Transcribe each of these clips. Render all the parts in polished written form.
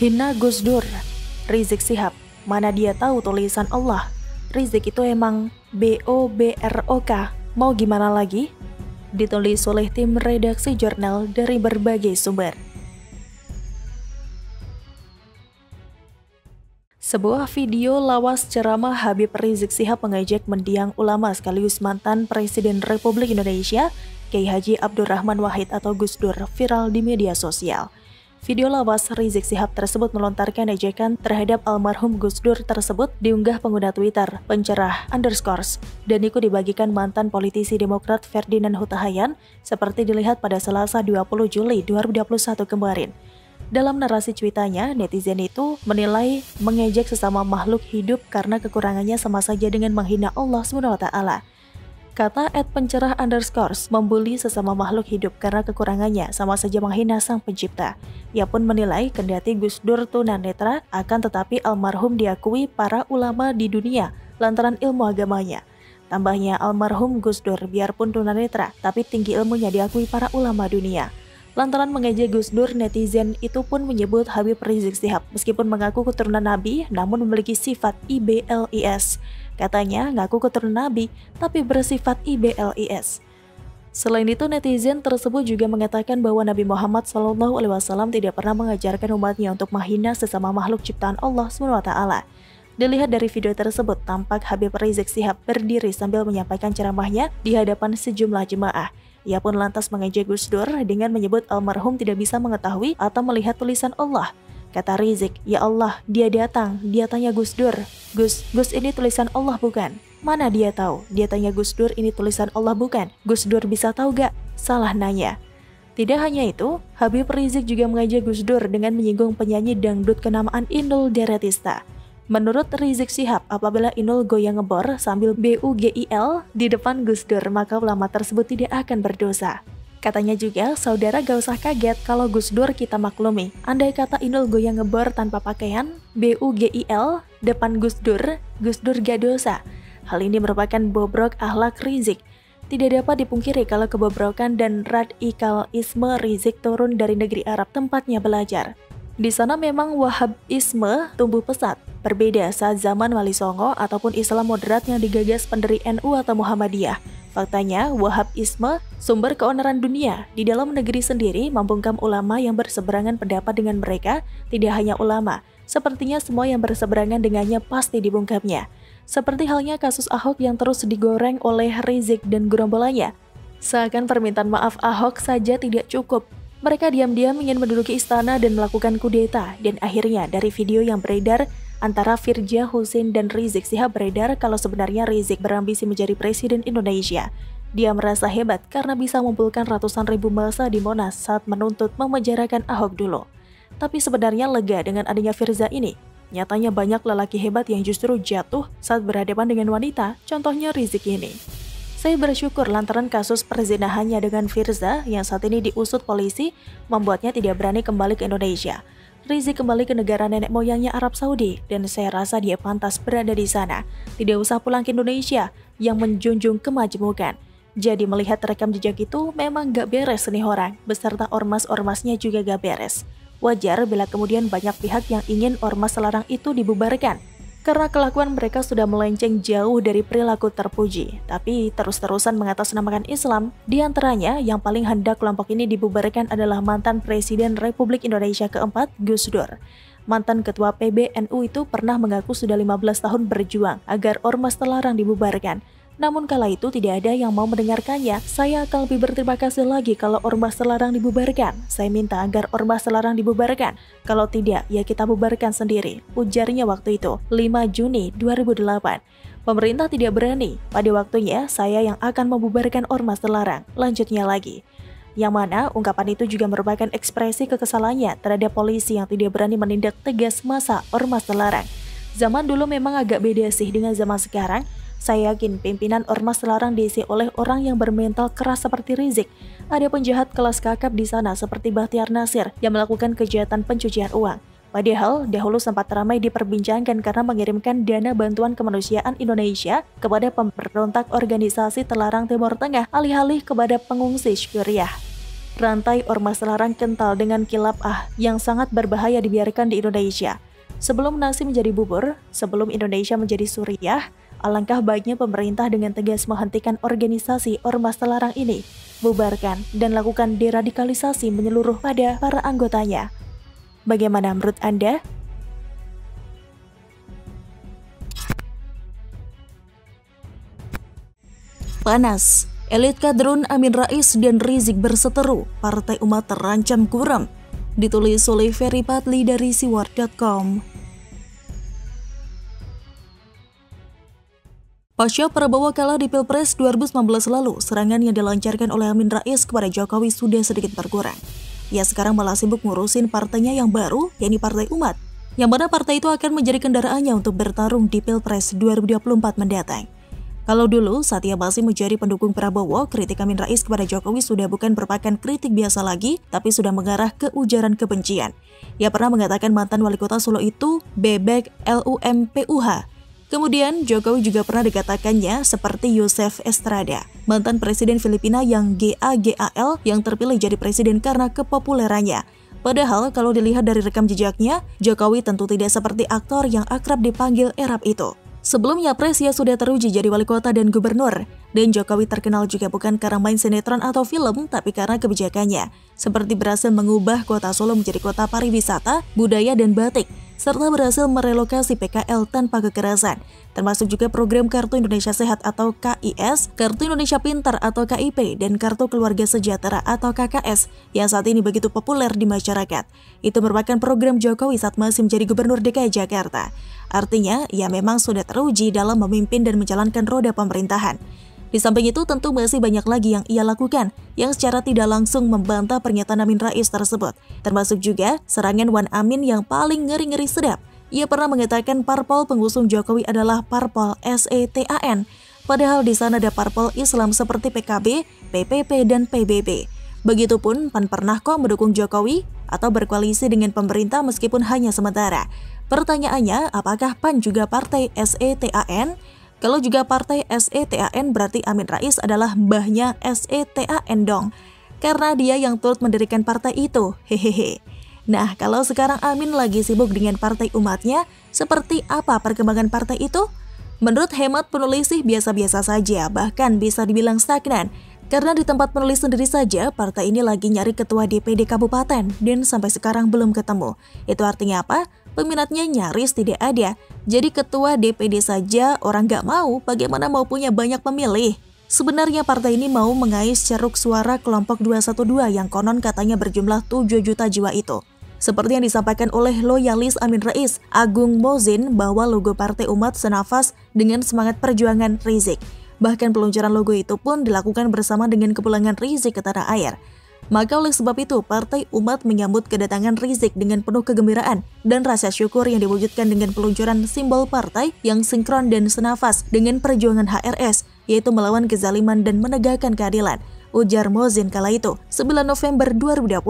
Hina Gus Dur, Rizik Syihab, mana dia tahu tulisan Allah. Rizik itu emang BOBROK, mau gimana lagi? Ditulis oleh tim redaksi jurnal dari berbagai sumber. Sebuah video lawas ceramah Habib Rizik Syihab mengajak mendiang ulama sekaligus mantan Presiden Republik Indonesia, Kiai Haji Abdurrahman Wahid atau Gus Dur, viral di media sosial. Video lawas Rizik Syihab tersebut melontarkan ejekan terhadap almarhum Gus Dur tersebut diunggah pengguna Twitter pencerah _ dan ikut dibagikan mantan politisi Demokrat Ferdinand Huta Hayan seperti dilihat pada Selasa 20 Juli 2021 kemarin. Dalam narasi cuitannya, netizen itu menilai mengejek sesama makhluk hidup karena kekurangannya sama saja dengan menghina Allah SWT. Kata @pencerah_ membuli sesama makhluk hidup karena kekurangannya sama saja menghina Sang Pencipta. Ia pun menilai kendati Gus Dur tunanetra, akan tetapi almarhum diakui para ulama di dunia lantaran ilmu agamanya. Tambahnya, almarhum Gus Dur biarpun tunanetra, tapi tinggi ilmunya diakui para ulama dunia. Lantaran mengejek Gus Dur, netizen itu pun menyebut Habib Rizik Syihab meskipun mengaku keturunan Nabi namun memiliki sifat IBLIS. Katanya ngaku keturunan Nabi tapi bersifat IBLIS. Selain itu, netizen tersebut juga mengatakan bahwa Nabi Muhammad SAW tidak pernah mengajarkan umatnya untuk menghina sesama makhluk ciptaan Allah SWT. Dilihat dari video tersebut, tampak Habib Rizik Syihab berdiri sambil menyampaikan ceramahnya di hadapan sejumlah jemaah. Ia pun lantas mengejek Gus Dur dengan menyebut almarhum tidak bisa mengetahui atau melihat tulisan Allah. Kata Rizik, "Ya Allah, dia datang, dia tanya Gus Dur, Gus ini tulisan Allah bukan?" Mana dia tahu? Dia tanya Gus Dur, ini tulisan Allah bukan? Gus Dur bisa tahu gak? Salah nanya. Tidak hanya itu, Habib Rizik juga mengajak Gus Dur dengan menyinggung penyanyi dangdut kenamaan Inul Daratista. Menurut Rizik Syihab, apabila Inul goyang ngebor sambil BUGIL di depan Gus Dur, maka ulama tersebut tidak akan berdosa. Katanya juga, saudara gak usah kaget kalau Gus Dur kita maklumi. Andai kata Inul goyang ngebor tanpa pakaian, BUGIL depan Gus Dur gak dosa. Hal ini merupakan bobrok akhlak Rizik. Tidak dapat dipungkiri kalau kebobrokan dan radikalisme Rizik turun dari negeri Arab tempatnya belajar. Di sana memang Wahabisme tumbuh pesat. Berbeda saat zaman Wali Songo ataupun Islam moderat yang digagas pendiri NU atau Muhammadiyah. Faktanya, Wahabisme sumber keonaran dunia. Di dalam negeri sendiri membungkam ulama yang berseberangan pendapat dengan mereka, tidak hanya ulama. Sepertinya semua yang berseberangan dengannya pasti dibungkamnya. Seperti halnya kasus Ahok yang terus digoreng oleh Rizik dan gerombolannya. Seakan permintaan maaf Ahok saja tidak cukup. Mereka diam-diam ingin menduduki istana dan melakukan kudeta. Dan akhirnya dari video yang beredar antara Firja Husein dan Rizik Syihab beredar kalau sebenarnya Rizik berambisi menjadi Presiden Indonesia. Dia merasa hebat karena bisa mengumpulkan ratusan ribu massa di Monas saat menuntut memenjarakan Ahok dulu. Tapi sebenarnya lega dengan adanya Firza ini. Nyatanya banyak lelaki hebat yang justru jatuh saat berhadapan dengan wanita, contohnya Rizik ini. Saya bersyukur lantaran kasus perzinahannya dengan Firza yang saat ini diusut polisi membuatnya tidak berani kembali ke Indonesia. Rizik kembali ke negara nenek moyangnya Arab Saudi dan saya rasa dia pantas berada di sana. Tidak usah pulang ke Indonesia yang menjunjung kemajemukan. Jadi melihat rekam jejak itu memang gak beres nih orang, beserta ormas-ormasnya juga gak beres. Wajar bila kemudian banyak pihak yang ingin ormas selarang itu dibubarkan. Karena kelakuan mereka sudah melenceng jauh dari perilaku terpuji, tapi terus-terusan mengatasnamakan Islam. Di antaranya, yang paling hendak kelompok ini dibubarkan adalah mantan Presiden Republik Indonesia keempat, Gus Dur. Mantan Ketua PBNU itu pernah mengaku sudah 15 tahun berjuang agar ormas terlarang dibubarkan. Namun kala itu tidak ada yang mau mendengarkannya. Saya akan lebih berterima kasih lagi kalau ormas terlarang dibubarkan. Saya minta agar ormas terlarang dibubarkan. Kalau tidak, ya kita bubarkan sendiri. Ujarnya waktu itu, 5 Juni 2008. Pemerintah tidak berani. Pada waktunya, saya yang akan membubarkan ormas terlarang. Lanjutnya lagi. Yang mana ungkapan itu juga merupakan ekspresi kekesalannya terhadap polisi yang tidak berani menindak tegas massa ormas terlarang. Zaman dulu memang agak beda sih dengan zaman sekarang. Saya yakin pimpinan ormas terlarang diisi oleh orang yang bermental keras seperti Rizik. Ada penjahat kelas kakap di sana seperti Bahtiar Nasir yang melakukan kejahatan pencucian uang. Padahal dahulu sempat ramai diperbincangkan karena mengirimkan dana bantuan kemanusiaan Indonesia kepada pemberontak organisasi terlarang Timur Tengah alih-alih kepada pengungsi Syuriah. rantai ormas terlarang kental dengan kilap yang sangat berbahaya dibiarkan di Indonesia. Sebelum nasi menjadi bubur, sebelum Indonesia menjadi Suriah, alangkah baiknya pemerintah dengan tegas menghentikan organisasi ormas terlarang ini, bubarkan dan lakukan deradikalisasi menyeluruh pada para anggotanya. Bagaimana menurut Anda? Panas, elit kadrun Amin Rais dan Rizik berseteru, Partai Umat terancam kuram. Ditulis oleh Ferry Patli dari siwar.com. Pasca Prabowo kalah di Pilpres 2019 lalu, serangan yang dilancarkan oleh Amin Rais kepada Jokowi sudah sedikit berkurang. Ia sekarang malah sibuk ngurusin partainya yang baru, yakni Partai Umat, yang mana partai itu akan menjadi kendaraannya untuk bertarung di Pilpres 2024 mendatang. Kalau dulu, saat ia masih menjadi pendukung Prabowo, kritik Amin Rais kepada Jokowi sudah bukan merupakan kritik biasa lagi, tapi sudah mengarah ke ujaran kebencian. Ia pernah mengatakan mantan wali kota Solo itu bebek LUMPUH. Kemudian, Jokowi juga pernah dikatakannya seperti Yusuf Estrada, mantan presiden Filipina yang GAGAL yang terpilih jadi presiden karena kepopulerannya. Padahal, kalau dilihat dari rekam jejaknya, Jokowi tentu tidak seperti aktor yang akrab dipanggil Erap itu. Sebelumnya, ia sudah teruji jadi wali kota dan gubernur. Dan Jokowi terkenal juga bukan karena main sinetron atau film, tapi karena kebijakannya. Seperti berhasil mengubah kota Solo menjadi kota pariwisata, budaya, dan batik. Serta berhasil merelokasi PKL tanpa kekerasan. Termasuk juga program Kartu Indonesia Sehat atau KIS, Kartu Indonesia Pintar atau KIP, dan Kartu Keluarga Sejahtera atau KKS yang saat ini begitu populer di masyarakat. Itu merupakan program Jokowi saat masih menjadi gubernur DKI Jakarta. Artinya, ia memang sudah teruji dalam memimpin dan menjalankan roda pemerintahan. Di samping itu tentu masih banyak lagi yang ia lakukan yang secara tidak langsung membantah pernyataan Amin Rais tersebut. Termasuk juga serangan Wan Amin yang paling ngeri-ngeri sedap. Ia pernah mengatakan parpol pengusung Jokowi adalah parpol SETAN. Padahal di sana ada parpol Islam seperti PKB, PPP, dan PBB. Begitupun PAN pernah kok mendukung Jokowi atau berkoalisi dengan pemerintah meskipun hanya sementara. Pertanyaannya, apakah PAN juga partai SETAN? Kalau juga partai SETAN berarti Amin Rais adalah mbahnya SETAN dong. Karena dia yang turut mendirikan partai itu, hehehe. Nah, kalau sekarang Amin lagi sibuk dengan partai umatnya, seperti apa perkembangan partai itu? Menurut hemat penulis sih biasa-biasa saja, bahkan bisa dibilang stagnan. Karena di tempat penulis sendiri saja, partai ini lagi nyari ketua DPD kabupaten dan sampai sekarang belum ketemu. Itu artinya apa? Peminatnya nyaris tidak ada. Jadi ketua DPD saja orang gak mau, bagaimana mau punya banyak pemilih? Sebenarnya partai ini mau mengais ceruk suara kelompok 212 yang konon katanya berjumlah 7 juta jiwa itu. Seperti yang disampaikan oleh loyalis Amin Rais, Agung Mozin, bahwa logo Partai Umat senafas dengan semangat perjuangan Rizik. Bahkan peluncuran logo itu pun dilakukan bersama dengan kepulangan Rizik ke tanah air. Maka oleh sebab itu, Partai Umat menyambut kedatangan Rizik dengan penuh kegembiraan dan rasa syukur yang diwujudkan dengan peluncuran simbol partai yang sinkron dan senafas dengan perjuangan HRS, yaitu melawan kezaliman dan menegakkan keadilan, ujar Mozin kala itu, 9 November 2020.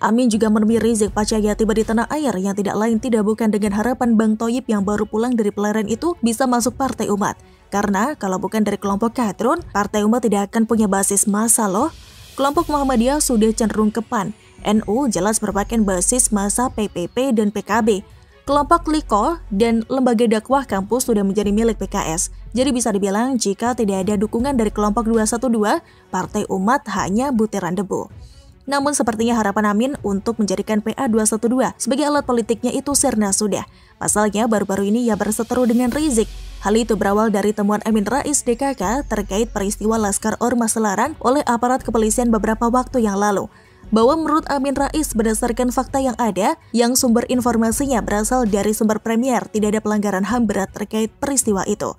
Amin juga menemui Rizik pasca ia tiba di tanah air yang tidak lain tidak bukan dengan harapan Bang Thoyib yang baru pulang dari pelarian itu bisa masuk Partai Umat. Karena kalau bukan dari kelompok kadrun, Partai Umat tidak akan punya basis massa loh. Kelompok Muhammadiyah sudah cenderung ke PAN, NU jelas merupakan basis massa PPP dan PKB. Kelompok Liko dan lembaga dakwah kampus sudah menjadi milik PKS. Jadi bisa dibilang jika tidak ada dukungan dari kelompok 212, Partai Umat hanya butiran debu. Namun sepertinya harapan Amin untuk menjadikan PA212 sebagai alat politiknya itu sirna sudah. Pasalnya baru-baru ini ia berseteru dengan Rizik. Hal itu berawal dari temuan Amin Rais DKK terkait peristiwa Laskar Ormas Selarang oleh aparat kepolisian beberapa waktu yang lalu. Bahwa menurut Amin Rais berdasarkan fakta yang ada, yang sumber informasinya berasal dari sumber Premier, tidak ada pelanggaran HAM berat terkait peristiwa itu.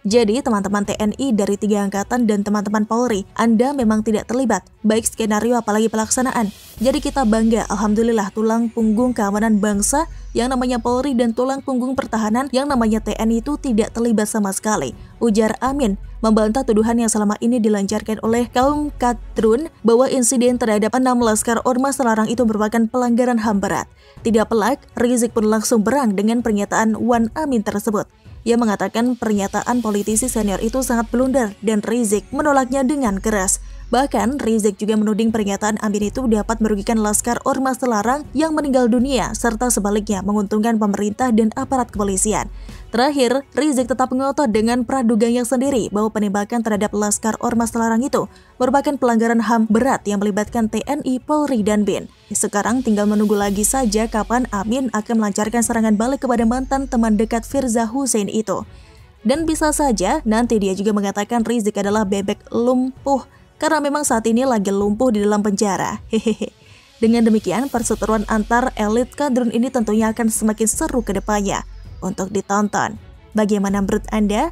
Jadi teman-teman TNI dari 3 angkatan dan teman-teman Polri, Anda memang tidak terlibat, baik skenario apalagi pelaksanaan. Jadi kita bangga, alhamdulillah tulang punggung keamanan bangsa yang namanya Polri dan tulang punggung pertahanan yang namanya TNI itu tidak terlibat sama sekali, ujar Amin, membantah tuduhan yang selama ini dilancarkan oleh kaum kadrun bahwa insiden terhadap 6 Laskar Ormas Selarang itu merupakan pelanggaran HAM berat. Tidak pelak, Rizik pun langsung berang dengan pernyataan Wan Amin tersebut. Ia mengatakan pernyataan politisi senior itu sangat blunder dan Rizik menolaknya dengan keras. Bahkan, Rizik juga menuding pernyataan Amin itu dapat merugikan laskar ormas terlarang yang meninggal dunia, serta sebaliknya menguntungkan pemerintah dan aparat kepolisian. Terakhir, Rizik tetap ngotot dengan praduganya sendiri bahwa penembakan terhadap laskar ormas terlarang itu merupakan pelanggaran HAM berat yang melibatkan TNI, Polri, dan BIN. Sekarang tinggal menunggu lagi saja kapan Amin akan melancarkan serangan balik kepada mantan teman dekat Firza Husein itu. Dan bisa saja nanti dia juga mengatakan Rizik adalah bebek lumpuh, karena memang saat ini lagi lumpuh di dalam penjara. Hehehe. Dengan demikian, perseteruan antar elit kadrun ini tentunya akan semakin seru ke depannya untuk ditonton. Bagaimana menurut Anda?